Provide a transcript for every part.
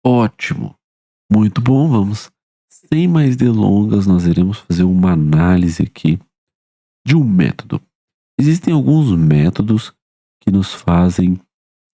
Ótimo, muito bom. Vamos, sem mais delongas, nós iremos fazer uma análise aqui de um método. Existem alguns métodos que nos fazem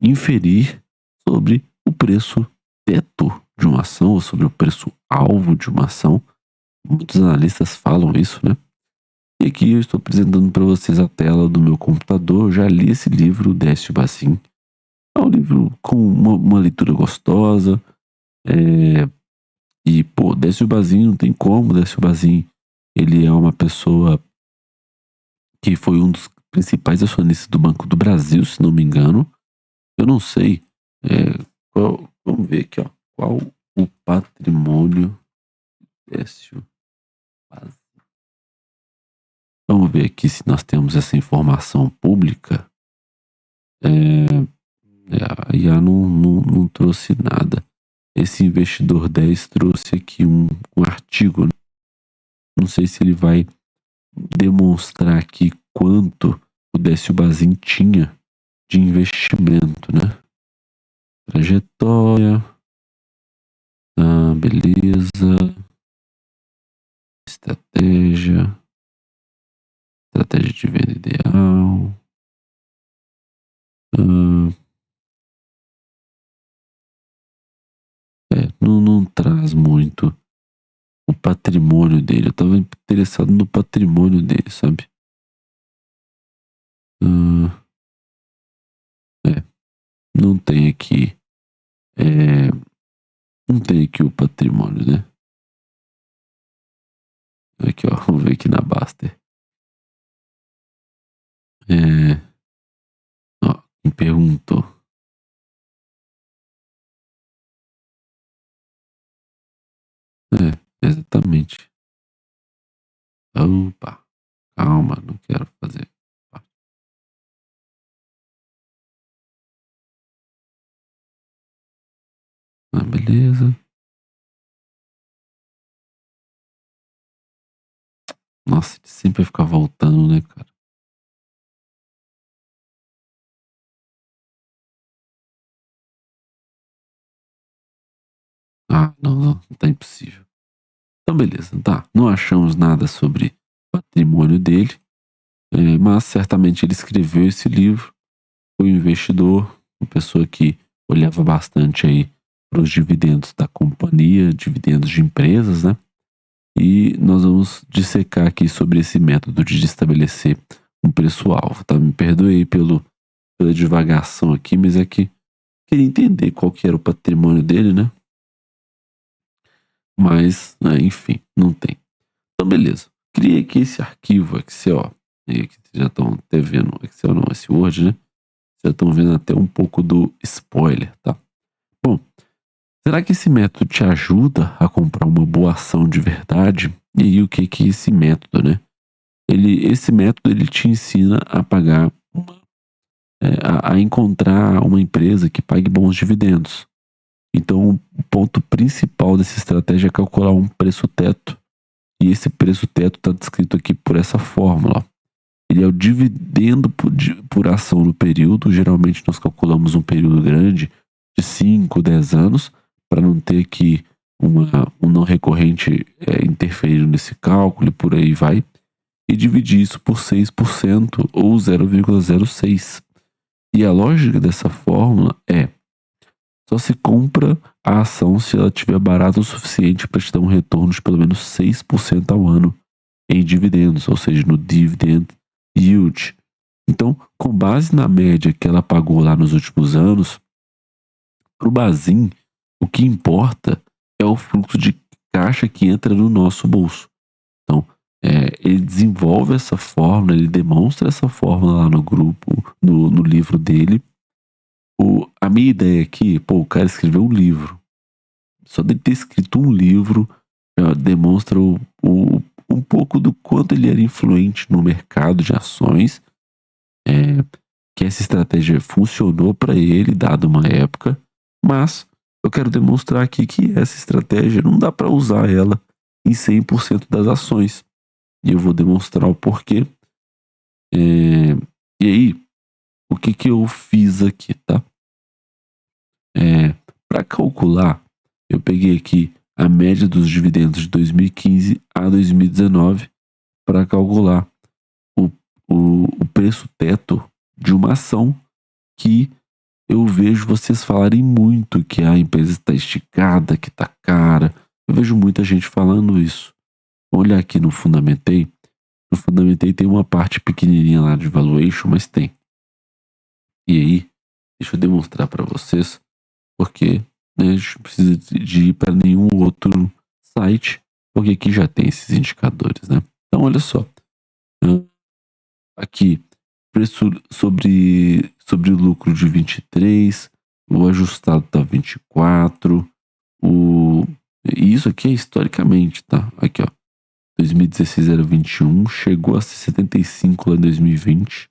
inferir sobre o preço teto de uma ação ou sobre o preço alvo de uma ação. Muitos analistas falam isso, né? E aqui eu estou apresentando para vocês a tela do meu computador. Eu já li esse livro, Décio Bazin. É um livro com uma leitura gostosa. É, e, pô, Décio Bazin não tem como. Décio Bazin, ele é uma pessoa que foi um dos principais acionistas do Banco do Brasil, se não me engano. Eu não sei. Vamos ver aqui, ó. Qual o patrimônio Décio Bazin? Vamos ver aqui se nós temos essa informação pública. A IA não trouxe nada. Esse investidor 10 trouxe aqui um artigo, né? Não sei se ele vai demonstrar aqui quanto o Décio Bazin tinha de investimento, né? Trajetória, beleza, estratégia, estratégia de venda ideal, não traz muito o patrimônio dele. Eu tava interessado no patrimônio dele, sabe? Ah, não tem aqui, é, não tem aqui o patrimônio, né? Aqui, ó, vamos ver aqui na Baster. Ó, me perguntou. Exatamente. Opa, calma, não quero fazer. Beleza. Nossa, ele sempre vai ficar voltando, né, cara? Não, tá impossível. Então, beleza, tá. Não achamos nada sobre o patrimônio dele, mas certamente ele escreveu esse livro. Foi um investidor, uma pessoa que olhava bastante aí para os dividendos da companhia, dividendos de empresas, né? E nós vamos dissecar aqui sobre esse método de estabelecer um preço-alvo, tá? Me perdoe aí pela divagação aqui, mas é que queria entender qual que era o patrimônio dele, né? Mas, enfim, não tem. Então, beleza. Criei aqui esse arquivo Excel, e aqui vocês já estão até vendo, Excel não, esse Word, né? Vocês já estão vendo até um pouco do spoiler, tá? Bom, será que esse método te ajuda a comprar uma boa ação de verdade? E aí, o que que é esse método, né? Esse método, ele te ensina a pagar a encontrar uma empresa que pague bons dividendos. Então, o ponto principal dessa estratégia é calcular um preço teto. E esse preço teto está descrito aqui por essa fórmula. Ele é o dividendo por ação no período. Geralmente nós calculamos um período grande de 5, 10 anos, para não ter que um não recorrente interferindo nesse cálculo e por aí vai. E dividir isso por 6% ou 0,06. E a lógica dessa fórmula é: só se compra a ação se ela tiver barata o suficiente para te dar um retorno de pelo menos 6% ao ano em dividendos, ou seja, no dividend yield. Então, com base na média que ela pagou lá nos últimos anos, para o Bazin, o que importa é o fluxo de caixa que entra no nosso bolso. Então, ele desenvolve essa fórmula, ele demonstra essa fórmula lá no grupo, no livro dele. A minha ideia aqui, o cara escreveu um livro. Só de ter escrito um livro já demonstra um pouco do quanto ele era influente no mercado de ações, que essa estratégia funcionou para ele, dada uma época, mas eu quero demonstrar aqui que essa estratégia não dá para usar ela em 100% das ações. E eu vou demonstrar o porquê. E aí, o que que eu fiz aqui, tá? Para calcular eu peguei aqui a média dos dividendos de 2015 a 2019 para calcular o, o preço teto de uma ação que eu vejo vocês falarem muito que a empresa está esticada, que está cara. Eu vejo muita gente falando isso. Olha aqui no Fundamentei. No Fundamentei tem uma parte pequenininha lá de valuation, mas tem. E aí, deixa eu demonstrar para vocês, porque né, a gente não precisa de ir para nenhum outro site, porque aqui já tem esses indicadores, né? Então, olha só. Aqui, preço sobre o lucro de 23, o ajustado tá 24, e isso aqui é historicamente, tá? Aqui, ó. 2016 era 21, chegou a ser 75 lá em 2020,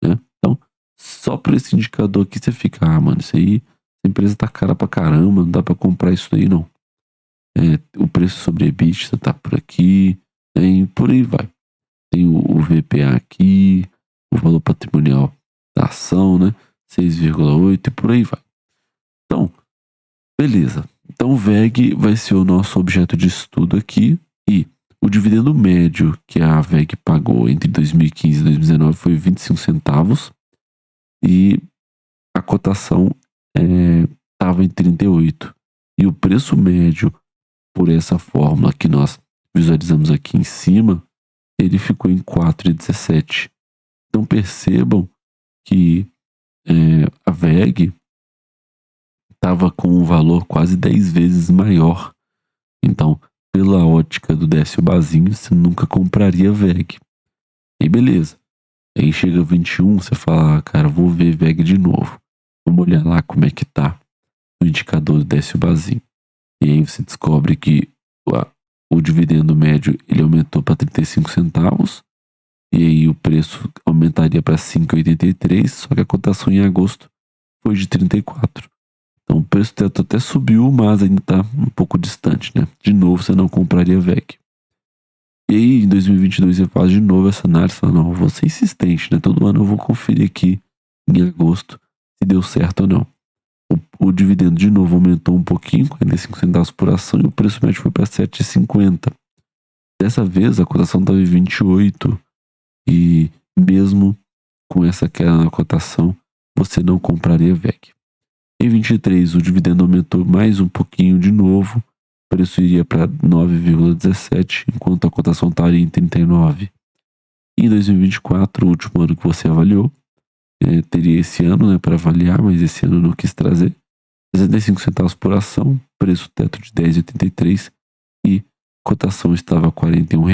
né? Então, só por esse indicador aqui você fica, mano, isso aí, a empresa tá cara pra caramba, não dá pra comprar isso aí, não. O preço sobre EBITDA tá por aqui, e por aí vai. Tem o VPA aqui, o valor patrimonial da ação, né? 6,8 e por aí vai. Então, beleza. Então, o VEG vai ser o nosso objeto de estudo aqui e o dividendo médio que a VEG pagou entre 2015 e 2019 foi 25 centavos e a cotação estava em 38. E o preço médio por essa fórmula que nós visualizamos aqui em cima, ele ficou em 4,17. Então percebam que a VEG estava com um valor quase 10 vezes maior. Então, pela ótica do Décio Bazinho, você nunca compraria VEG. E beleza. Aí chega 21, você fala, cara, vou ver VEG de novo. Vamos olhar lá como é que tá o indicador do Décio Bazinho. E aí você descobre que o dividendo médio ele aumentou para 35 centavos. E aí o preço aumentaria para 5,83, só que a cotação em agosto foi de 34. Então o preço teto até subiu, mas ainda está um pouco distante, né? De novo, você não compraria VEG. E aí em 2022 você faz de novo essa análise, fala, não, eu vou ser insistente, né? Todo ano eu vou conferir aqui em agosto se deu certo ou não. O dividendo de novo aumentou um pouquinho, 45 centavos por ação, e o preço médio foi para 7,50. Dessa vez a cotação estava em 28. E mesmo com essa queda na cotação, você não compraria VEG. Em 23, o dividendo aumentou mais um pouquinho de novo, o preço iria para 9,17, enquanto a cotação estaria em 39. Em 2024, o último ano que você avaliou, teria esse ano para avaliar, mas esse ano não quis trazer, 65 centavos por ação, preço teto de 10,83 e cotação estava a R$ 41.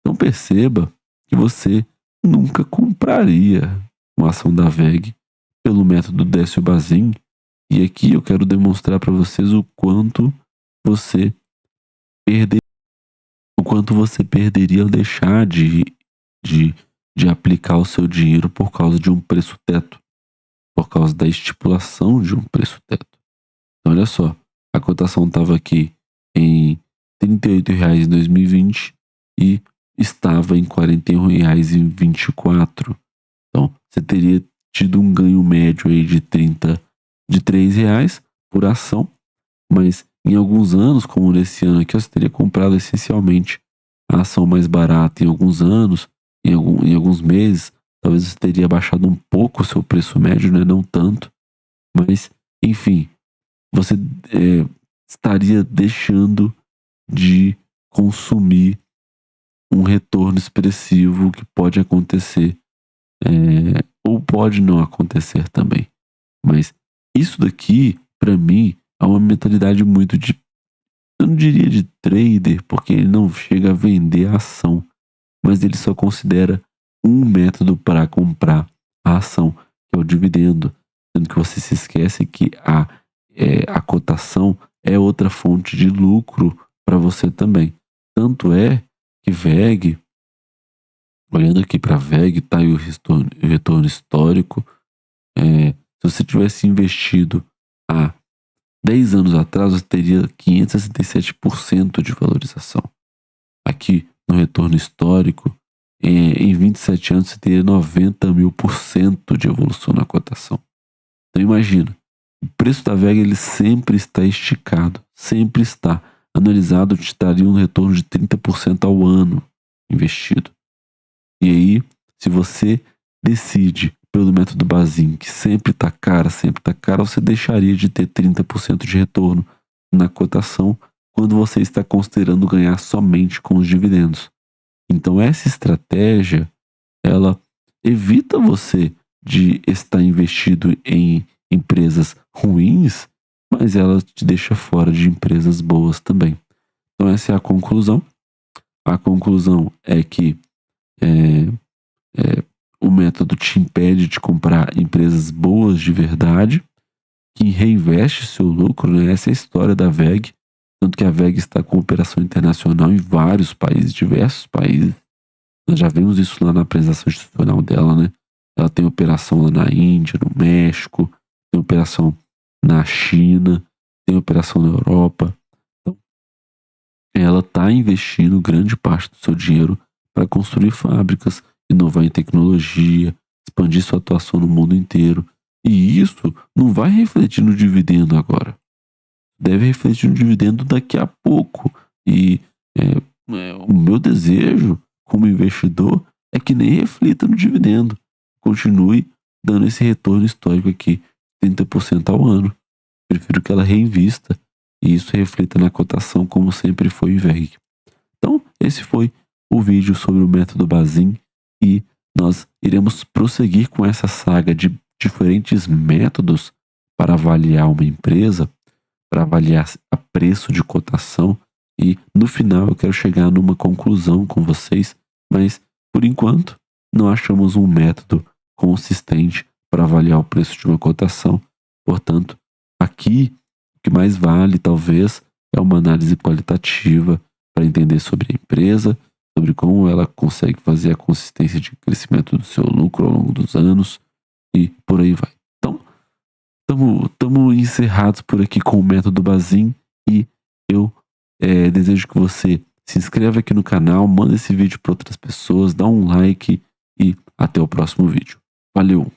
Então perceba que você nunca compraria uma ação da VEG pelo método Décio Bazin. E aqui eu quero demonstrar para vocês o quanto você perderia ao deixar de aplicar o seu dinheiro por causa de um preço teto, por causa da estipulação de um preço teto. Então, olha só, a cotação estava aqui em R$ 38 em 2020 e estava em R$ 41,24. Então, você teria tido um ganho médio aí de R$ 3 por ação, mas em alguns anos, como nesse ano aqui, você teria comprado essencialmente a ação mais barata em alguns anos, em alguns meses, talvez você teria baixado um pouco o seu preço médio, né? Não tanto, mas enfim, você estaria deixando de consumir um retorno expressivo que pode acontecer, ou pode não acontecer também. Mas isso daqui, para mim, é uma mentalidade muito eu não diria de trader, porque ele não chega a vender a ação, mas ele só considera um método para comprar a ação, que é o dividendo, sendo que você se esquece que a cotação é outra fonte de lucro para você também. Tanto é que VEG, olhando aqui para VEG, tá aí o retorno histórico. Se você tivesse investido há 10 anos atrás, você teria 567% de valorização. Aqui no retorno histórico, em 27 anos, você teria 90.000% de evolução na cotação. Então imagina, O preço da VEG ele sempre está esticado, sempre está. Analisado te daria um retorno de 30% ao ano investido. E aí, se você decide pelo método Bazin, que sempre está cara, você deixaria de ter 30% de retorno na cotação quando você está considerando ganhar somente com os dividendos. Então essa estratégia, ela evita você de estar investido em empresas ruins, mas ela te deixa fora de empresas boas também. Então essa é a conclusão. A conclusão é que o método te impede de comprar empresas boas de verdade, que reinveste seu lucro, né? Essa é a história da VEG, tanto que a VEG está com operação internacional em vários países, diversos países. Nós já vimos isso lá na apresentação institucional dela, né? Ela tem operação lá na Índia, no México, tem operação na China, tem operação na Europa. Então, ela está investindo grande parte do seu dinheiro para construir fábricas, inovar em tecnologia, expandir sua atuação no mundo inteiro. E isso não vai refletir no dividendo agora. Deve refletir no dividendo daqui a pouco. E o meu desejo como investidor é que nem reflita no dividendo. Continue dando esse retorno histórico aqui, 30% ao ano. Prefiro que ela reinvista e isso reflita na cotação como sempre foi em VEG. Então, esse foi o vídeo sobre o método Bazin e nós iremos prosseguir com essa saga de diferentes métodos para avaliar uma empresa, para avaliar a preço de cotação e no final eu quero chegar numa conclusão com vocês, mas por enquanto não achamos um método consistente para avaliar o preço de uma cotação. Portanto, aqui o que mais vale talvez é uma análise qualitativa para entender sobre a empresa, sobre como ela consegue fazer a consistência de crescimento do seu lucro ao longo dos anos e por aí vai. Então, estamos encerrados por aqui com o método Bazin e eu desejo que você se inscreva aqui no canal, manda esse vídeo para outras pessoas, dá um like e até o próximo vídeo. Valeu!